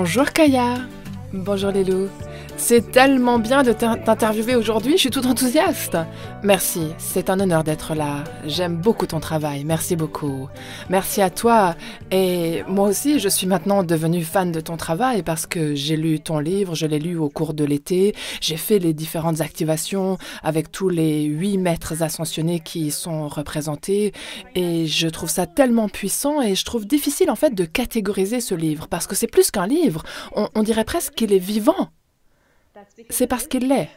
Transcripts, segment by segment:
Bonjour Kaya. Bonjour Lilou. C'est tellement bien de t'interviewer aujourd'hui, je suis toute enthousiaste. Merci, c'est un honneur d'être là. J'aime beaucoup ton travail, merci beaucoup. Merci à toi. Et moi aussi, je suis maintenant devenue fan de ton travail parce que j'ai lu ton livre, je l'ai lu au cours de l'été. J'ai fait les différentes activations avec tous les 8 maîtres ascensionnés qui y sont représentés. Et je trouve ça tellement puissant et je trouve difficile en fait de catégoriser ce livre parce que c'est plus qu'un livre. On dirait presque qu'il est vivant. C'est parce qu'il l'est.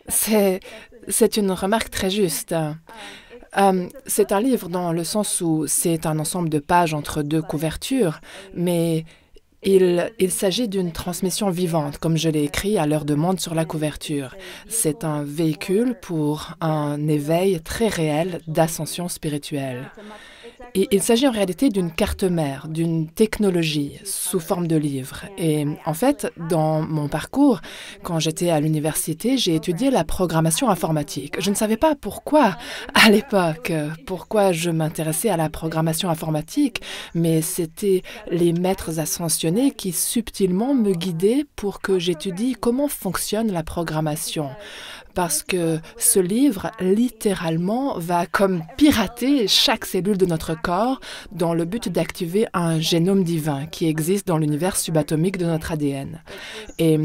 C'est une remarque très juste. C'est un livre dans le sens où c'est un ensemble de pages entre 2 couvertures, mais il s'agit d'une transmission vivante, comme je l'ai écrit à leur demande sur la couverture. C'est un véhicule pour un éveil très réel d'ascension spirituelle. Et il s'agit en réalité d'une carte mère, d'une technologie sous forme de livre. Et en fait, dans mon parcours, quand j'étais à l'université, j'ai étudié la programmation informatique. Je ne savais pas pourquoi, à l'époque, pourquoi je m'intéressais à la programmation informatique, mais c'était les maîtres ascensionnés qui subtilement me guidaient pour que j'étudie comment fonctionne la programmation. Parce que ce livre, littéralement, va comme pirater chaque cellule de notre corps dans le but d'activer un génome divin qui existe dans l'univers subatomique de notre ADN. Et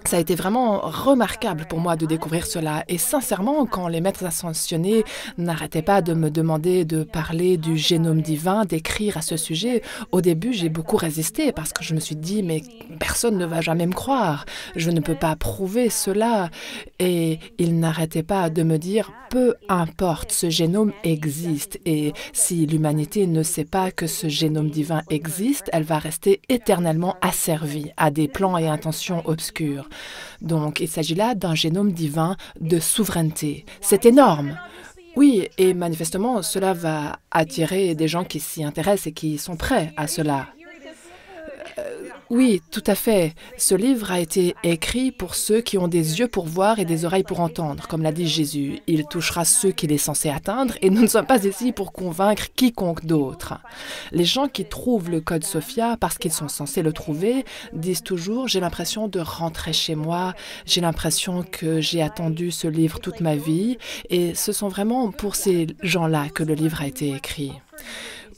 ça a été vraiment remarquable pour moi de découvrir cela. Et sincèrement, quand les maîtres ascensionnés n'arrêtaient pas de me demander de parler du génome divin, d'écrire à ce sujet, au début, j'ai beaucoup résisté parce que je me suis dit, mais personne ne va jamais me croire. Je ne peux pas prouver cela. Et ils n'arrêtaient pas de me dire, peu importe, ce génome existe. Et si l'humanité ne sait pas que ce génome divin existe, elle va rester éternellement asservie à des plans et intentions obscurs. Donc, il s'agit là d'un génome divin de souveraineté. C'est énorme. Oui, et manifestement, cela va attirer des gens qui s'y intéressent et qui sont prêts à cela. Oui, tout à fait. Ce livre a été écrit pour ceux qui ont des yeux pour voir et des oreilles pour entendre, comme l'a dit Jésus. Il touchera ceux qu'il est censé atteindre et nous ne sommes pas ici pour convaincre quiconque d'autre. Les gens qui trouvent le code Sophia parce qu'ils sont censés le trouver disent toujours « j'ai l'impression de rentrer chez moi, j'ai l'impression que j'ai attendu ce livre toute ma vie » et ce sont vraiment pour ces gens-là que le livre a été écrit.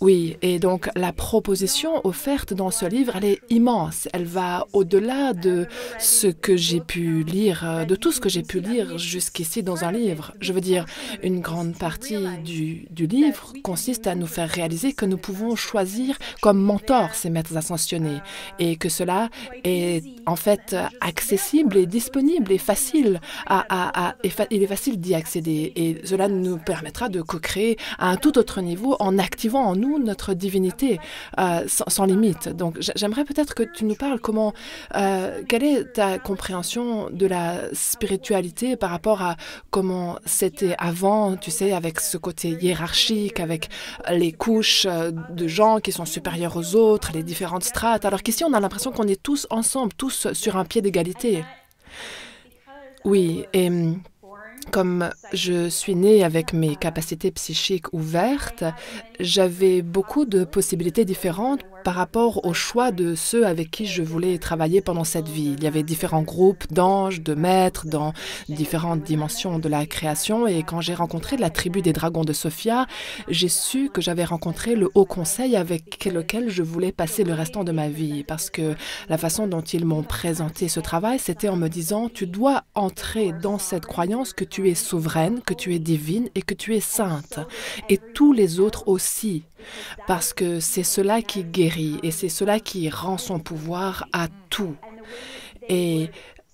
Oui, et donc la proposition offerte dans ce livre, elle est immense. Elle va au-delà de ce que j'ai pu lire, de tout ce que j'ai pu lire jusqu'ici dans un livre. Je veux dire, une grande partie du livre consiste à nous faire réaliser que nous pouvons choisir comme mentor ces maîtres ascensionnés et que cela est en fait accessible et disponible et facile il est facile d'y accéder et cela nous permettra de co-créer à un tout autre niveau en activant en nous notre divinité sans limite. Donc, j'aimerais peut-être que tu nous parles quelle est ta compréhension de la spiritualité par rapport à comment c'était avant, tu sais, avec ce côté hiérarchique, avec les couches de gens qui sont supérieurs aux autres, les différentes strates, alors qu'ici, on a l'impression qu'on est tous ensemble, tous sur un pied d'égalité. Oui, et comme je suis née avec mes capacités psychiques ouvertes, j'avais beaucoup de possibilités différentes par rapport au choix de ceux avec qui je voulais travailler pendant cette vie. Il y avait différents groupes d'anges, de maîtres dans différentes dimensions de la création et quand j'ai rencontré la tribu des dragons de Sophia, j'ai su que j'avais rencontré le haut conseil avec lequel je voulais passer le restant de ma vie parce que la façon dont ils m'ont présenté ce travail, c'était en me disant « tu dois entrer dans cette croyance que tu es souveraine, que tu es divine et que tu es sainte et tous les autres aussi. » Parce que c'est cela qui guérit et c'est cela qui rend son pouvoir à tout. Et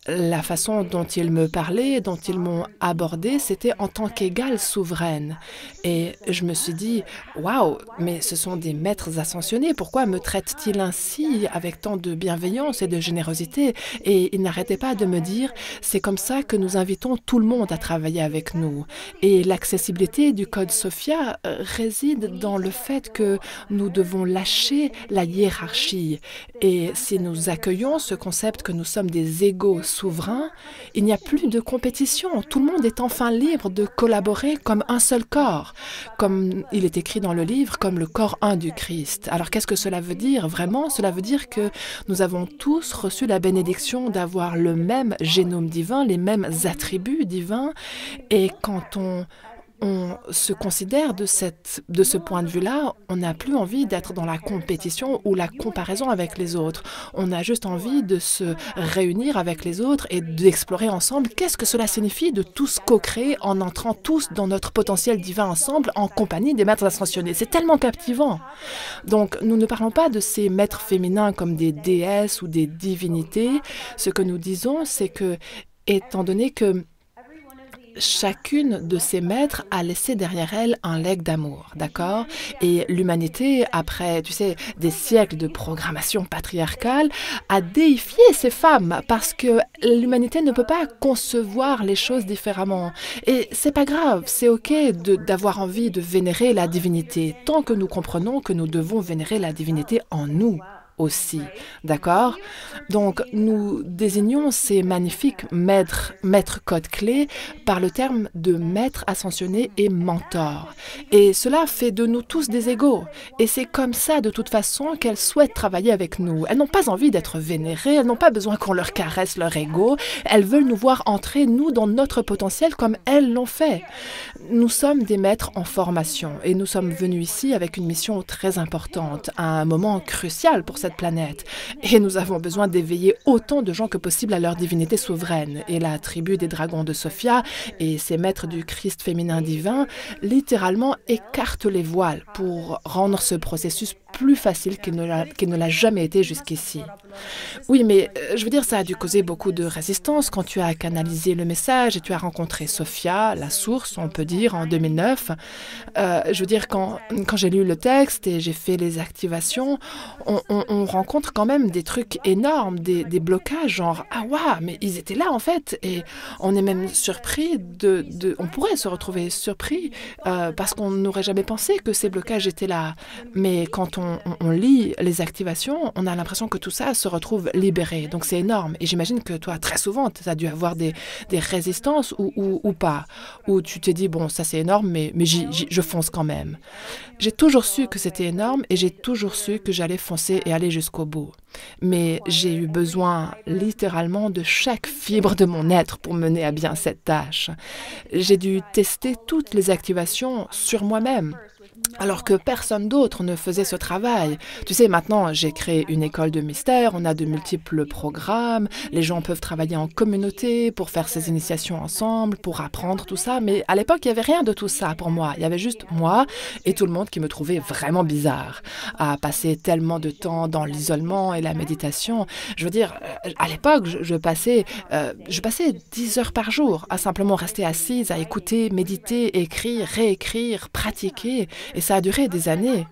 la façon dont ils me parlaient, dont ils m'ont abordé, c'était en tant qu'égale souveraine. Et je me suis dit, waouh, mais ce sont des maîtres ascensionnés, pourquoi me traitent-ils ainsi avec tant de bienveillance et de générosité? Et ils n'arrêtaient pas de me dire, c'est comme ça que nous invitons tout le monde à travailler avec nous. Et l'accessibilité du code Sophia réside dans le fait que nous devons lâcher la hiérarchie. Et si nous accueillons ce concept que nous sommes des égaux souverain, il n'y a plus de compétition. Tout le monde est enfin libre de collaborer comme un seul corps, comme il est écrit dans le livre, comme le corps un du Christ. Alors qu'est-ce que cela veut dire vraiment? Cela veut dire que nous avons tous reçu la bénédiction d'avoir le même génome divin, les mêmes attributs divins, et quand on se considère de ce point de vue-là, on n'a plus envie d'être dans la compétition ou la comparaison avec les autres. On a juste envie de se réunir avec les autres et d'explorer ensemble qu'est-ce que cela signifie de tous co-créer en entrant tous dans notre potentiel divin ensemble en compagnie des maîtres ascensionnés. C'est tellement captivant. Donc, nous ne parlons pas de ces maîtres féminins comme des déesses ou des divinités. Ce que nous disons, c'est que, étant donné que chacune de ces maîtres a laissé derrière elle un legs d'amour, d'accord? Et l'humanité, après, tu sais, des siècles de programmation patriarcale, a déifié ces femmes parce que l'humanité ne peut pas concevoir les choses différemment. Et c'est pas grave, c'est OK d'avoir envie de vénérer la divinité, tant que nous comprenons que nous devons vénérer la divinité en nous aussi, d'accord? Donc, nous désignons ces magnifiques maîtres codes clés par le terme de maître ascensionné et mentor. Et cela fait de nous tous des égaux. Et c'est comme ça, de toute façon, qu'elles souhaitent travailler avec nous. Elles n'ont pas envie d'être vénérées, elles n'ont pas besoin qu'on leur caresse leur ego. Elles veulent nous voir entrer, nous, dans notre potentiel comme elles l'ont fait. Nous sommes des maîtres en formation et nous sommes venus ici avec une mission très importante, à un moment crucial pour cette planète. Et nous avons besoin d'éveiller autant de gens que possible à leur divinité souveraine. Et la tribu des dragons de Sophia et ses maîtres du Christ féminin divin littéralement écartent les voiles pour rendre ce processus plus facile qu'il ne l'a jamais été jusqu'ici. Oui, mais je veux dire, ça a dû causer beaucoup de résistance quand tu as canalisé le message et tu as rencontré Sophia, la source, on peut dire, en 2009. Je veux dire, quand j'ai lu le texte et j'ai fait les activations, on rencontre quand même des trucs énormes, des blocages, genre, ah waouh, mais ils étaient là en fait. Et on est même surpris on pourrait se retrouver surpris parce qu'on n'aurait jamais pensé que ces blocages étaient là. Mais quand on lit les activations, on a l'impression que tout ça se retrouve libéré. Donc c'est énorme. Et j'imagine que toi, très souvent, tu as dû avoir des résistances ou pas. Ou tu t'es dit, bon, ça c'est énorme, mais je fonce quand même. J'ai toujours su que c'était énorme et j'ai toujours su que j'allais foncer et aller jusqu'au bout. Mais j'ai eu besoin littéralement de chaque fibre de mon être pour mener à bien cette tâche. J'ai dû tester toutes les activations sur moi-même, alors que personne d'autre ne faisait ce travail. Tu sais, maintenant, j'ai créé une école de mystère, on a de multiples programmes, les gens peuvent travailler en communauté pour faire ces initiations ensemble, pour apprendre tout ça, mais à l'époque, il n'y avait rien de tout ça pour moi. Il y avait juste moi et tout le monde qui me trouvait vraiment bizarre, à passer tellement de temps dans l'isolement et la méditation. Je veux dire, à l'époque, je passais 10 heures par jour à simplement rester assise, à écouter, méditer, écrire, réécrire, pratiquer. Et ça a duré des années.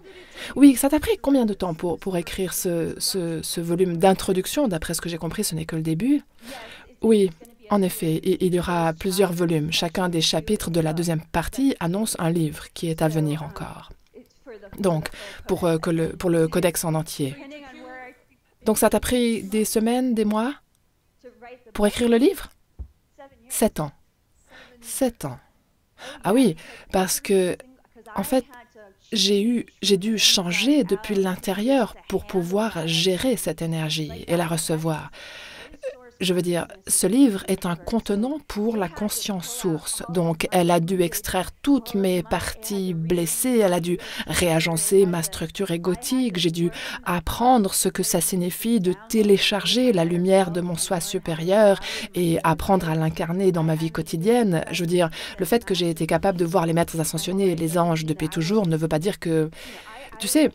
Oui, ça t'a pris combien de temps pour écrire ce volume d'introduction? D'après ce que j'ai compris, ce n'est que le début. Oui, en effet, il y aura plusieurs volumes. Chacun des chapitres de la deuxième partie annonce un livre qui est à venir encore. Donc, pour le codex en entier. Donc, ça t'a pris des semaines, des mois pour écrire le livre? 7 ans. 7 ans. Ah oui, parce que, en fait, j'ai dû changer depuis l'intérieur pour pouvoir gérer cette énergie et la recevoir. Je veux dire, ce livre est un contenant pour la conscience source. Donc, elle a dû extraire toutes mes parties blessées, elle a dû réagencer ma structure égotique, j'ai dû apprendre ce que ça signifie de télécharger la lumière de mon soi supérieur et apprendre à l'incarner dans ma vie quotidienne. Je veux dire, le fait que j'ai été capable de voir les maîtres ascensionnés et les anges depuis toujours ne veut pas dire que... Tu sais,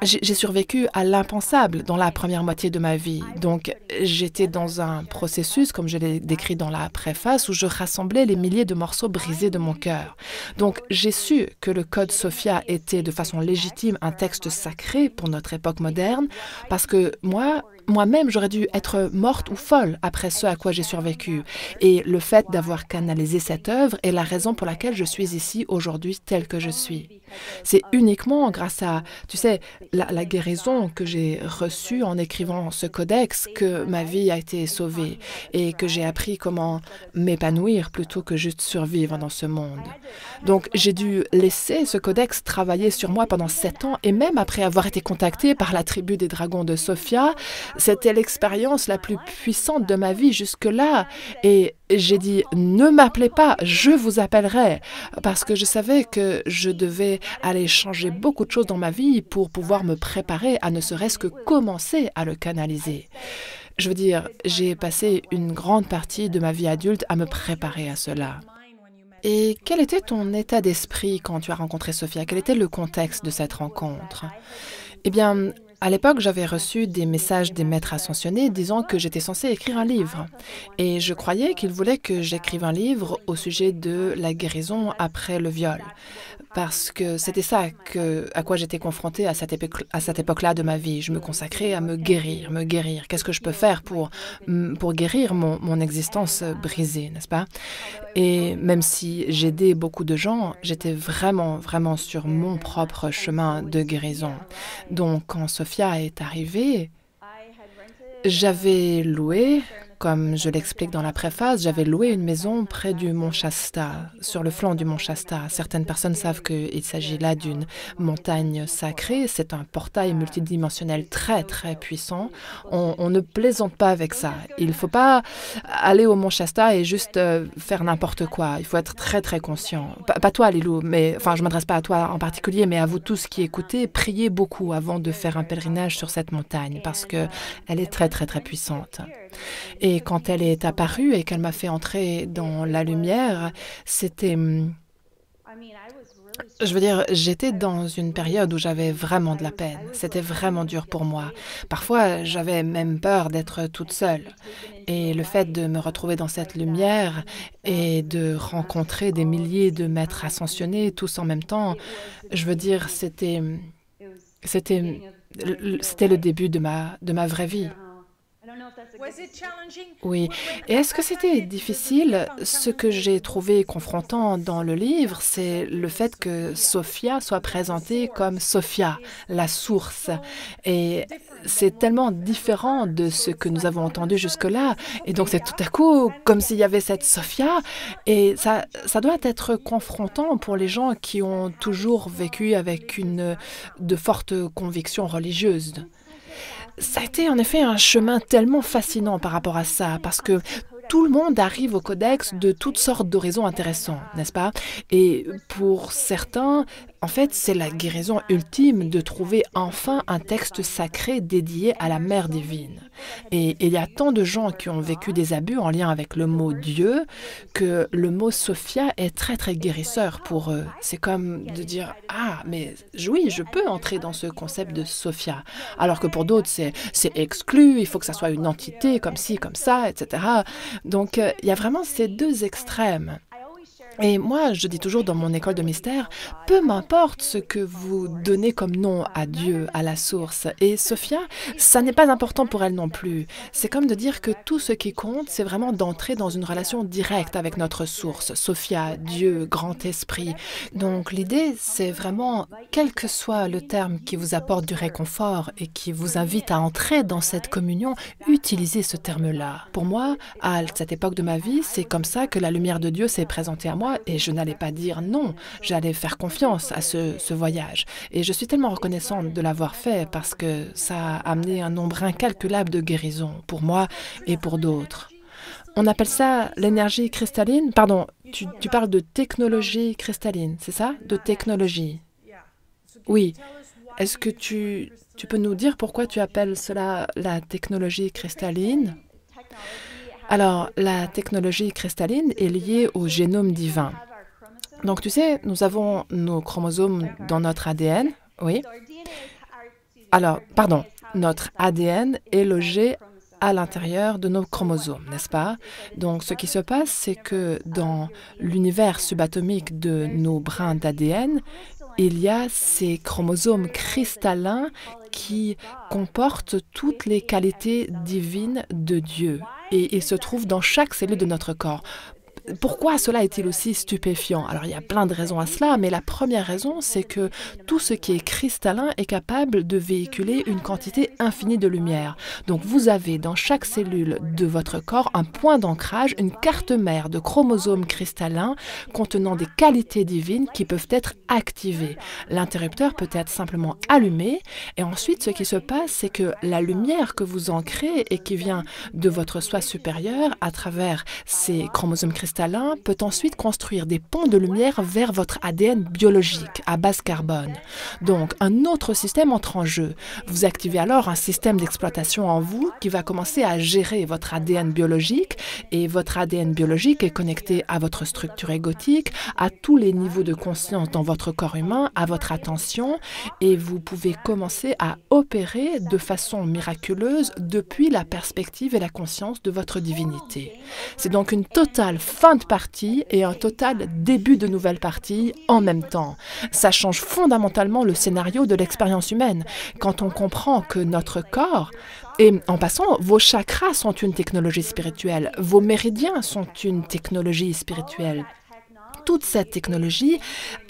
j'ai survécu à l'impensable dans la première moitié de ma vie. Donc, j'étais dans un processus, comme je l'ai décrit dans la préface, où je rassemblais les milliers de morceaux brisés de mon cœur. Donc, j'ai su que le Code Sophia était de façon légitime un texte sacré pour notre époque moderne, parce que moi-même, j'aurais dû être morte ou folle après ce à quoi j'ai survécu. Et le fait d'avoir canalisé cette œuvre est la raison pour laquelle je suis ici aujourd'hui telle que je suis. C'est uniquement grâce à, tu sais, la guérison que j'ai reçue en écrivant ce codex que ma vie a été sauvée et que j'ai appris comment m'épanouir plutôt que juste survivre dans ce monde. Donc, j'ai dû laisser ce codex travailler sur moi pendant 7 ans et même après avoir été contactée par la tribu des dragons de Sophia, c'était l'expérience la plus puissante de ma vie jusque-là. Et j'ai dit, ne m'appelez pas, je vous appellerai, parce que je savais que je devais aller changer beaucoup de choses dans ma vie pour pouvoir me préparer à ne serait-ce que commencer à le canaliser. Je veux dire, j'ai passé une grande partie de ma vie adulte à me préparer à cela. Et quel était ton état d'esprit quand tu as rencontré Sophia? Quel était le contexte de cette rencontre? Eh bien, à l'époque, j'avais reçu des messages des maîtres ascensionnés disant que j'étais censée écrire un livre. Et je croyais qu'ils voulaient que j'écrive un livre au sujet de la guérison après le viol. Parce que c'était ça à quoi j'étais confrontée à cette époque-là de ma vie. Je me consacrais à me guérir, me guérir. Qu'est-ce que je peux faire pour guérir mon existence brisée, n'est-ce pas? Et même si j'aidais beaucoup de gens, j'étais vraiment, vraiment sur mon propre chemin de guérison. Donc, quand Sophia est arrivée, j'avais loué, comme je l'explique dans la préface, j'avais loué une maison près du mont Shasta, sur le flanc du mont Shasta. Certaines personnes savent qu'il s'agit là d'une montagne sacrée. C'est un portail multidimensionnel très, très puissant. On ne plaisante pas avec ça. Il ne faut pas aller au mont Shasta et juste faire n'importe quoi. Il faut être très, très conscient. Pas toi, Lilou, mais enfin, je ne m'adresse pas à toi en particulier, mais à vous tous qui écoutez, priez beaucoup avant de faire un pèlerinage sur cette montagne parce qu'elle est très, très, très puissante. Et quand elle est apparue et qu'elle m'a fait entrer dans la lumière, c'était... Je veux dire, j'étais dans une période où j'avais vraiment de la peine. C'était vraiment dur pour moi. Parfois, j'avais même peur d'être toute seule. Et le fait de me retrouver dans cette lumière et de rencontrer des milliers de maîtres ascensionnés tous en même temps, je veux dire, c'était le début de ma vraie vie. Oui. Et est-ce que c'était difficile? Ce que j'ai trouvé confrontant dans le livre, c'est le fait que Sophia soit présentée comme Sophia, la source. Et c'est tellement différent de ce que nous avons entendu jusque-là. Et donc, c'est tout à coup comme s'il y avait cette Sophia. Et ça doit être confrontant pour les gens qui ont toujours vécu avec de fortes convictions religieuses. Ça a été en effet un chemin tellement fascinant par rapport à ça, parce que tout le monde arrive au codex de toutes sortes d'horizons intéressants, n'est-ce pas? Et pour certains, en fait, c'est la guérison ultime de trouver enfin un texte sacré dédié à la Mère divine. Et il y a tant de gens qui ont vécu des abus en lien avec le mot Dieu que le mot Sophia est très, très guérisseur pour eux. C'est comme de dire « Ah, mais oui, je peux entrer dans ce concept de Sophia. » Alors que pour d'autres, c'est exclu, il faut que ça soit une entité comme ci, comme ça, etc. Donc, il y a vraiment ces deux extrêmes. Et moi, je dis toujours dans mon école de mystère, peu m'importe ce que vous donnez comme nom à Dieu, à la source. Et Sophia, ça n'est pas important pour elle non plus. C'est comme de dire que tout ce qui compte, c'est vraiment d'entrer dans une relation directe avec notre source, Sophia, Dieu, grand esprit. Donc l'idée, c'est vraiment, quel que soit le terme qui vous apporte du réconfort et qui vous invite à entrer dans cette communion, utilisez ce terme-là. Pour moi, à cette époque de ma vie, c'est comme ça que la lumière de Dieu s'est présentée à moi. Et je n'allais pas dire non, j'allais faire confiance à ce voyage. Et je suis tellement reconnaissante de l'avoir fait parce que ça a amené un nombre incalculable de guérisons pour moi et pour d'autres. On appelle ça l'énergie cristalline. Pardon, tu parles de technologie cristalline, c'est ça? De technologie. Oui. Est-ce que tu peux nous dire pourquoi tu appelles cela la technologie cristalline? Alors, la technologie cristalline est liée au génome divin. Donc, tu sais, nous avons nos chromosomes dans notre ADN, oui. Alors, pardon, notre ADN est logé à l'intérieur de nos chromosomes, n'est-ce pas? Donc, ce qui se passe, c'est que dans l'univers subatomique de nos brins d'ADN, il y a ces chromosomes cristallins qui comportent toutes les qualités divines de Dieu. Et ils se trouvent dans chaque cellule de notre corps. Pourquoi cela est-il aussi stupéfiant? Alors, il y a plein de raisons à cela, mais la première raison, c'est que tout ce qui est cristallin est capable de véhiculer une quantité infinie de lumière. Donc, vous avez dans chaque cellule de votre corps un point d'ancrage, une carte mère de chromosomes cristallins contenant des qualités divines qui peuvent être activées. L'interrupteur peut être simplement allumé, et ensuite, ce qui se passe, c'est que la lumière que vous ancrez et qui vient de votre soi supérieur à travers ces chromosomes cristallins peut ensuite construire des ponts de lumière vers votre ADN biologique à base carbone. Donc, un autre système entre en jeu. Vous activez alors un système d'exploitation en vous qui va commencer à gérer votre ADN biologique, et votre ADN biologique est connecté à votre structure égotique, à tous les niveaux de conscience dans votre corps humain, à votre attention, et vous pouvez commencer à opérer de façon miraculeuse depuis la perspective et la conscience de votre divinité. C'est donc une totale fin de partie et un total début de nouvelle partie en même temps. Ça change fondamentalement le scénario de l'expérience humaine quand on comprend que notre corps, et en passant, vos chakras sont une technologie spirituelle, vos méridiens sont une technologie spirituelle. Toute cette technologie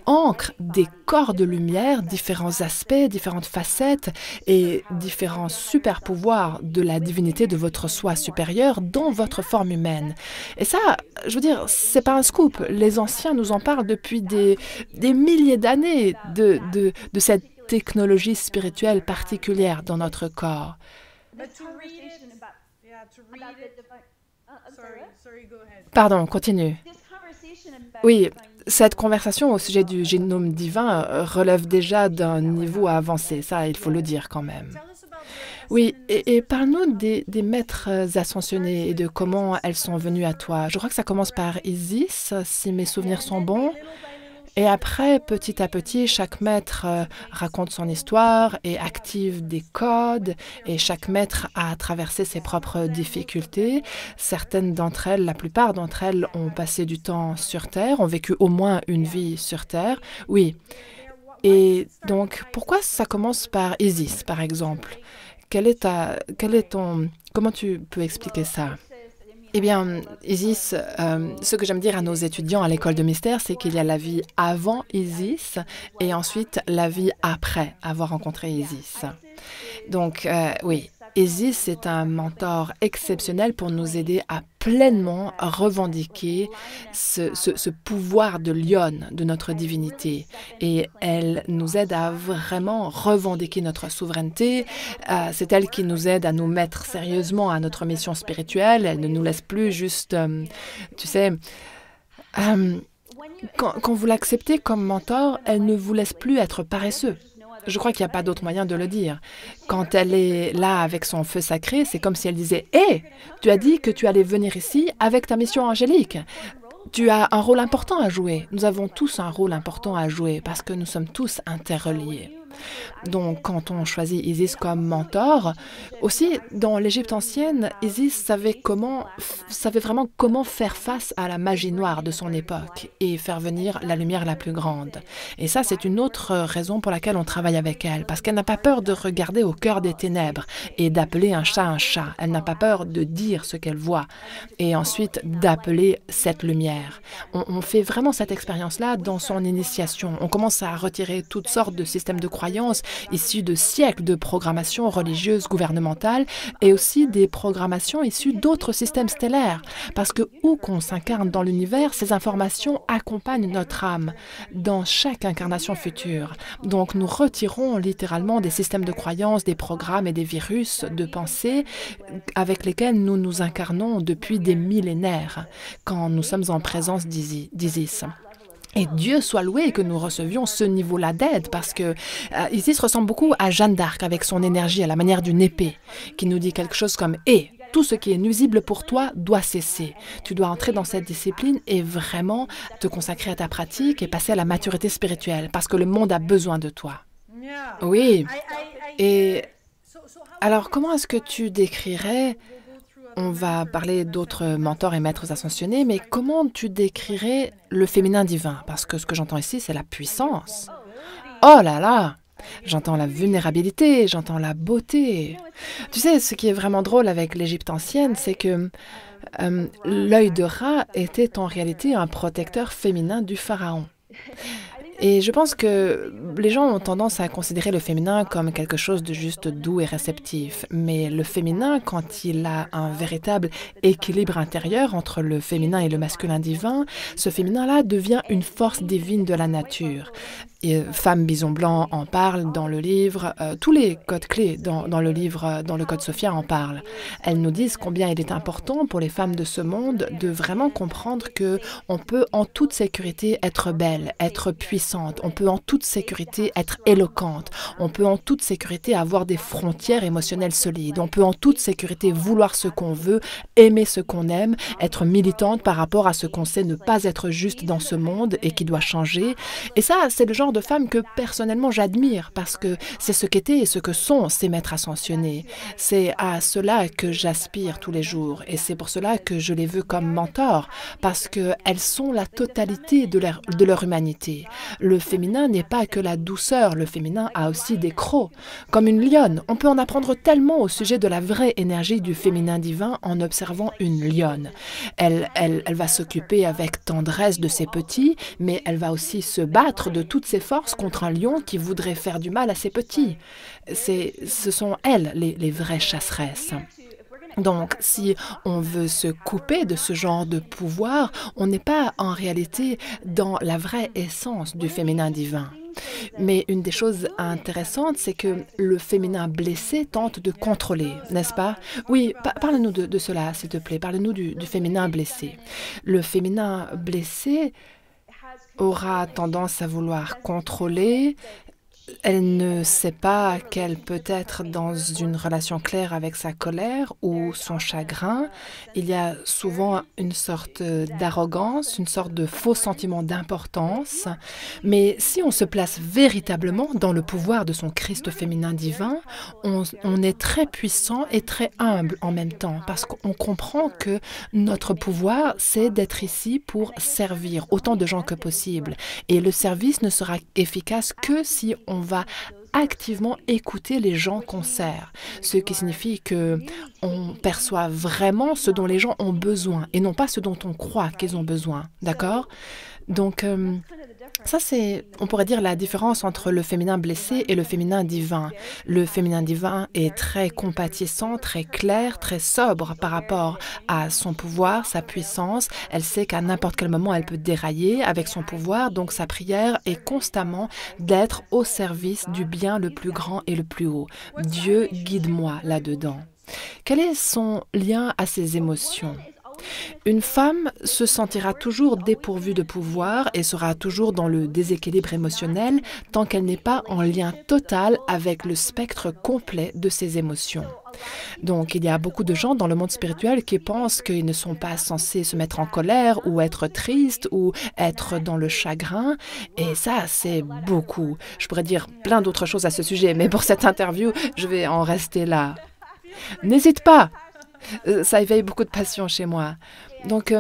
ancre des corps de lumière, différents aspects, différentes facettes et différents super pouvoirs de la divinité de votre soi supérieur dans votre forme humaine. Et ça, je veux dire, c'est pas un scoop. Les anciens nous en parlent depuis des milliers d'années de cette technologie spirituelle particulière dans notre corps. Pardon, continue. Oui, cette conversation au sujet du génome divin relève déjà d'un niveau avancé, ça il faut le dire quand même. Oui, et parle-nous des maîtres ascensionnés et de comment elles sont venues à toi. Je crois que ça commence par Isis, si mes souvenirs sont bons. Et après, petit à petit, chaque maître raconte son histoire et active des codes, et chaque maître a traversé ses propres difficultés. Certaines d'entre elles, la plupart d'entre elles, ont passé du temps sur Terre, ont vécu au moins une vie sur Terre. Oui. Et donc, pourquoi ça commence par Isis, par exemple? Comment tu peux expliquer ça? Eh bien, Isis, ce que j'aime dire à nos étudiants à l'école de mystère, c'est qu'il y a la vie avant Isis et ensuite la vie après avoir rencontré Isis. Donc, oui, Isis est un mentor exceptionnel pour nous aider à pleinement revendiquer ce pouvoir de lionne de notre divinité. Et elle nous aide à vraiment revendiquer notre souveraineté. C'est elle qui nous aide à nous mettre sérieusement à notre mission spirituelle. Elle ne nous laisse plus juste, tu sais... Quand vous l'acceptez comme mentor, elle ne vous laisse plus être paresseux. Je crois qu'il n'y a pas d'autre moyen de le dire. Quand elle est là avec son feu sacré, c'est comme si elle disait « Hé, tu as dit que tu allais venir ici avec ta mission angélique. Tu as un rôle important à jouer. Nous avons tous un rôle important à jouer parce que nous sommes tous interreliés. » Donc, quand on choisit Isis comme mentor, aussi, dans l'Égypte ancienne, Isis savait vraiment comment faire face à la magie noire de son époque et faire venir la lumière la plus grande. Et ça, c'est une autre raison pour laquelle on travaille avec elle, parce qu'elle n'a pas peur de regarder au cœur des ténèbres et d'appeler un chat un chat. Elle n'a pas peur de dire ce qu'elle voit et ensuite d'appeler cette lumière. On fait vraiment cette expérience-là dans son initiation. On commence à retirer toutes sortes de systèmes de croyances issus de siècles de programmation religieuse gouvernementale et aussi des programmations issues d'autres systèmes stellaires. Parce que où qu'on s'incarne dans l'univers, ces informations accompagnent notre âme dans chaque incarnation future. Donc nous retirons littéralement des systèmes de croyances, des programmes et des virus de pensée avec lesquels nous nous incarnons depuis des millénaires quand nous sommes en présence d'Isis. Et Dieu soit loué que nous recevions ce niveau-là d'aide parce que Isis ressemble beaucoup à Jeanne d'Arc avec son énergie à la manière d'une épée qui nous dit quelque chose comme « Hé, tout ce qui est nuisible pour toi doit cesser. Tu dois entrer dans cette discipline et vraiment te consacrer à ta pratique et passer à la maturité spirituelle parce que le monde a besoin de toi. » Oui. Et alors, comment est-ce que tu décrirais... On va parler d'autres mentors et maîtres ascensionnés, mais comment tu décrirais le féminin divin? Parce que ce que j'entends ici, c'est la puissance. Oh là là! J'entends la vulnérabilité, j'entends la beauté. Tu sais, ce qui est vraiment drôle avec l'Égypte ancienne, c'est que l'œil de Ra était en réalité un protecteur féminin du pharaon. Et je pense que les gens ont tendance à considérer le féminin comme quelque chose de juste doux et réceptif. Mais le féminin, quand il a un véritable équilibre intérieur entre le féminin et le masculin divin, ce féminin-là devient une force divine de la nature. Et Femme Bison Blanc en parle dans le livre, tous les codes clés dans le livre, dans le Code Sophia en parlent. Elles nous disent combien il est important pour les femmes de ce monde de vraiment comprendre que on peut en toute sécurité être belle, être puissante, on peut en toute sécurité être éloquente, on peut en toute sécurité avoir des frontières émotionnelles solides, on peut en toute sécurité vouloir ce qu'on veut, aimer ce qu'on aime, être militante par rapport à ce qu'on sait ne pas être juste dans ce monde et qui doit changer. Et ça, c'est le genre de femmes que personnellement j'admire parce que c'est ce qu'étaient et ce que sont ces maîtres ascensionnés. C'est à cela que j'aspire tous les jours et c'est pour cela que je les veux comme mentors parce qu'elles sont la totalité de leur humanité. Le féminin n'est pas que la douceur, le féminin a aussi des crocs. Comme une lionne, on peut en apprendre tellement au sujet de la vraie énergie du féminin divin en observant une lionne. Elle va s'occuper avec tendresse de ses petits, mais elle va aussi se battre de toutes ses forces contre un lion qui voudrait faire du mal à ses petits. Ce sont elles les vraies chasseresses. Donc, si on veut se couper de ce genre de pouvoir, on n'est pas en réalité dans la vraie essence du féminin divin. Mais une des choses intéressantes, c'est que le féminin blessé tente de contrôler, n'est-ce pas? Oui, parle-nous de cela, s'il te plaît. Parle-nous du féminin blessé. Le féminin blessé aura tendance à vouloir contrôler. Elle ne sait pas qu'elle peut être dans une relation claire avec sa colère ou son chagrin. Il y a souvent une sorte d'arrogance, une sorte de faux sentiment d'importance. Mais si on se place véritablement dans le pouvoir de son Christ féminin divin, on est très puissant et très humble en même temps parce qu'on comprend que notre pouvoir, c'est d'être ici pour servir autant de gens que possible. Et le service ne sera efficace que si on va activement écouter les gens qu'on sert, ce qui signifie que on perçoit vraiment ce dont les gens ont besoin et non pas ce dont on croit qu'ils ont besoin, d'accord? Donc, ça, c'est, on pourrait dire, la différence entre le féminin blessé et le féminin divin. Le féminin divin est très compatissant, très clair, très sobre par rapport à son pouvoir, sa puissance. Elle sait qu'à n'importe quel moment, elle peut dérailler avec son pouvoir. Donc, sa prière est constamment d'être au service du bien le plus grand et le plus haut. Dieu, guide-moi là-dedans. Quel est son lien à ses émotions? Une femme se sentira toujours dépourvue de pouvoir et sera toujours dans le déséquilibre émotionnel tant qu'elle n'est pas en lien total avec le spectre complet de ses émotions. Donc, il y a beaucoup de gens dans le monde spirituel qui pensent qu'ils ne sont pas censés se mettre en colère ou être tristes ou être dans le chagrin. Et ça, c'est beaucoup. Je pourrais dire plein d'autres choses à ce sujet, mais pour cette interview, je vais en rester là. N'hésite pas! Ça éveille beaucoup de passion chez moi. Donc,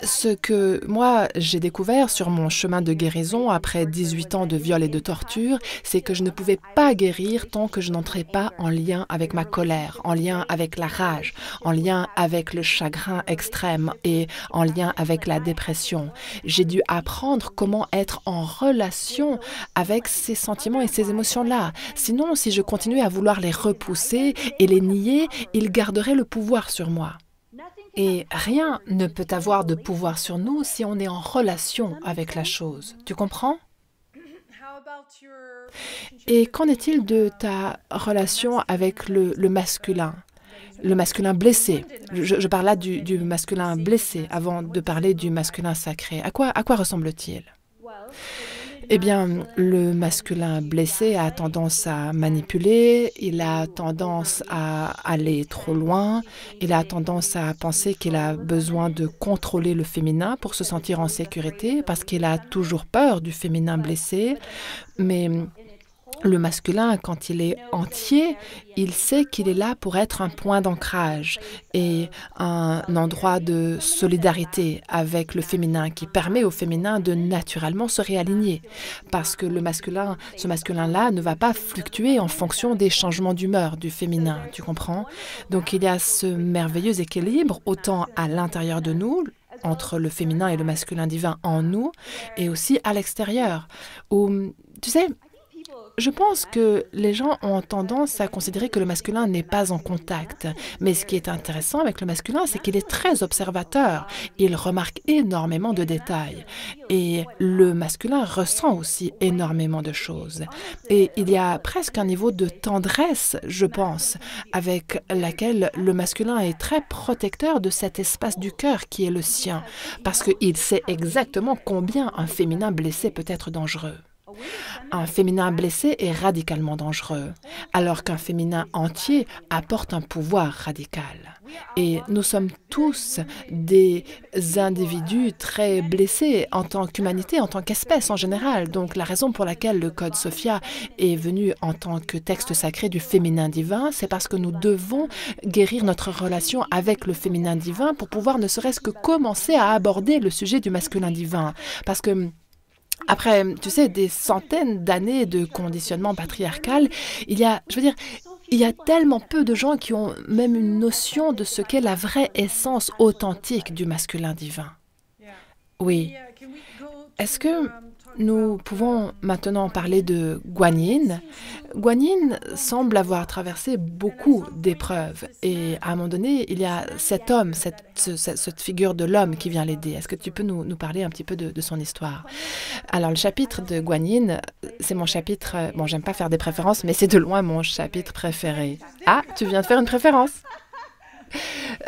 ce que moi, j'ai découvert sur mon chemin de guérison après 18 ans de viol et de torture, c'est que je ne pouvais pas guérir tant que je n'entrais pas en lien avec ma colère, en lien avec la rage, en lien avec le chagrin extrême et en lien avec la dépression. J'ai dû apprendre comment être en relation avec ces sentiments et ces émotions-là. Sinon, si je continuais à vouloir les repousser et les nier, ils garderaient le pouvoir sur moi. Et rien ne peut avoir de pouvoir sur nous si on est en relation avec la chose. Tu comprends? Et qu'en est-il de ta relation avec le masculin? Le masculin blessé. Je parle là du masculin blessé avant de parler du masculin sacré. À quoi ressemble-t-il? Eh bien, le masculin blessé a tendance à manipuler, il a tendance à aller trop loin, il a tendance à penser qu'il a besoin de contrôler le féminin pour se sentir en sécurité parce qu'il a toujours peur du féminin blessé. Mais Le masculin, quand il est entier, il sait qu'il est là pour être un point d'ancrage et un endroit de solidarité avec le féminin qui permet au féminin de naturellement se réaligner. Parce que ce masculin-là ne va pas fluctuer en fonction des changements d'humeur du féminin, tu comprends? Donc il y a ce merveilleux équilibre, autant à l'intérieur de nous, entre le féminin et le masculin divin en nous, et aussi à l'extérieur, où, tu sais, je pense que les gens ont tendance à considérer que le masculin n'est pas en contact. Mais ce qui est intéressant avec le masculin, c'est qu'il est très observateur. Il remarque énormément de détails. Et le masculin ressent aussi énormément de choses. Et il y a presque un niveau de tendresse, je pense, avec laquelle le masculin est très protecteur de cet espace du cœur qui est le sien. Parce qu'il sait exactement combien un féminin blessé peut être dangereux. Un féminin blessé est radicalement dangereux, alors qu'un féminin entier apporte un pouvoir radical. Et nous sommes tous des individus très blessés en tant qu'humanité, en tant qu'espèce en général. Donc la raison pour laquelle le Code Sophia est venu en tant que texte sacré du féminin divin, c'est parce que nous devons guérir notre relation avec le féminin divin pour pouvoir ne serait-ce que commencer à aborder le sujet du masculin divin. Parce que après, tu sais, des centaines d'années de conditionnement patriarcal, il y a tellement peu de gens qui ont même une notion de ce qu'est la vraie essence authentique du masculin divin. Oui. Est-ce que nous pouvons maintenant parler de Guanyin? Guanyin semble avoir traversé beaucoup d'épreuves et à un moment donné, il y a cet homme, cette figure de l'homme qui vient l'aider. Est-ce que tu peux nous parler un petit peu de son histoire? Alors, le chapitre de Guanyin, c'est mon chapitre... Bon, j'aime pas faire des préférences, mais c'est de loin mon chapitre préféré. Ah, tu viens de faire une préférence?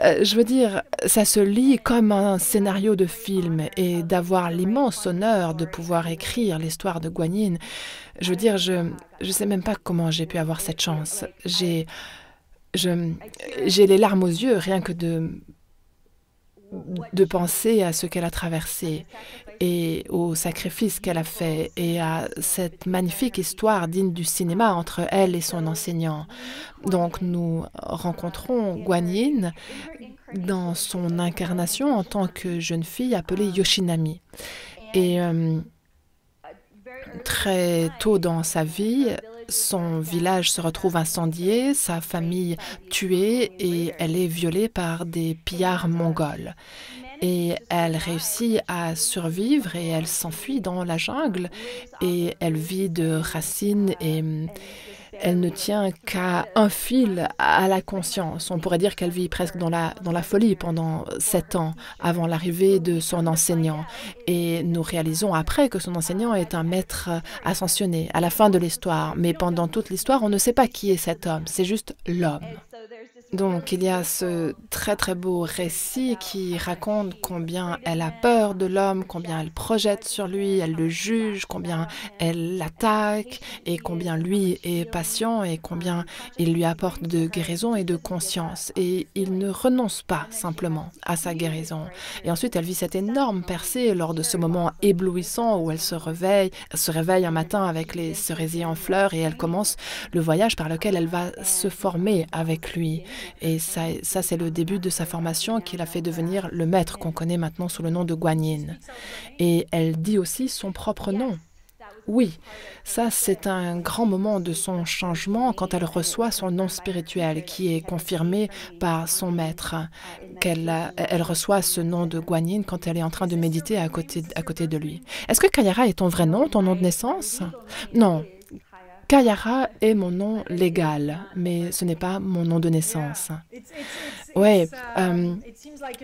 Je veux dire, ça se lit comme un scénario de film et d'avoir l'immense honneur de pouvoir écrire l'histoire de Guanyin. Je veux dire, je sais même pas comment j'ai pu avoir cette chance. J'ai les larmes aux yeux rien que de penser à ce qu'elle a traversé et au sacrifice qu'elle a fait et à cette magnifique histoire digne du cinéma entre elle et son enseignant. Donc nous rencontrons Guanyin dans son incarnation en tant que jeune fille appelée Yoshinami. Et très tôt dans sa vie, son village se retrouve incendié, sa famille tuée et elle est violée par des pillards mongols. Et elle réussit à survivre et elle s'enfuit dans la jungle et elle vit de racines et elle ne tient qu'à un fil à la conscience. On pourrait dire qu'elle vit presque dans la folie pendant 7 ans avant l'arrivée de son enseignant. Et nous réalisons après que son enseignant est un maître ascensionné à la fin de l'histoire. Mais pendant toute l'histoire, on ne sait pas qui est cet homme. C'est juste l'homme. Donc, il y a ce très très beau récit qui raconte combien elle a peur de l'homme, combien elle projette sur lui, elle le juge, combien elle l'attaque et combien lui est patient et combien il lui apporte de guérison et de conscience. Et il ne renonce pas simplement à sa guérison. Et ensuite, elle vit cette énorme percée lors de ce moment éblouissant où elle se réveille un matin avec les cerisiers en fleurs et elle commence le voyage par lequel elle va se former avec lui. Et ça c'est le début de sa formation qui l'a fait devenir le maître qu'on connaît maintenant sous le nom de Guanyin. Et elle dit aussi son propre nom. Oui, ça c'est un grand moment de son changement quand elle reçoit son nom spirituel qui est confirmé par son maître. Elle reçoit ce nom de Guanyin quand elle est en train de méditer à côté de lui. Est-ce que Kayara est ton vrai nom, ton nom de naissance? Non. Kayara est mon nom légal, mais ce n'est pas mon nom de naissance. Oui,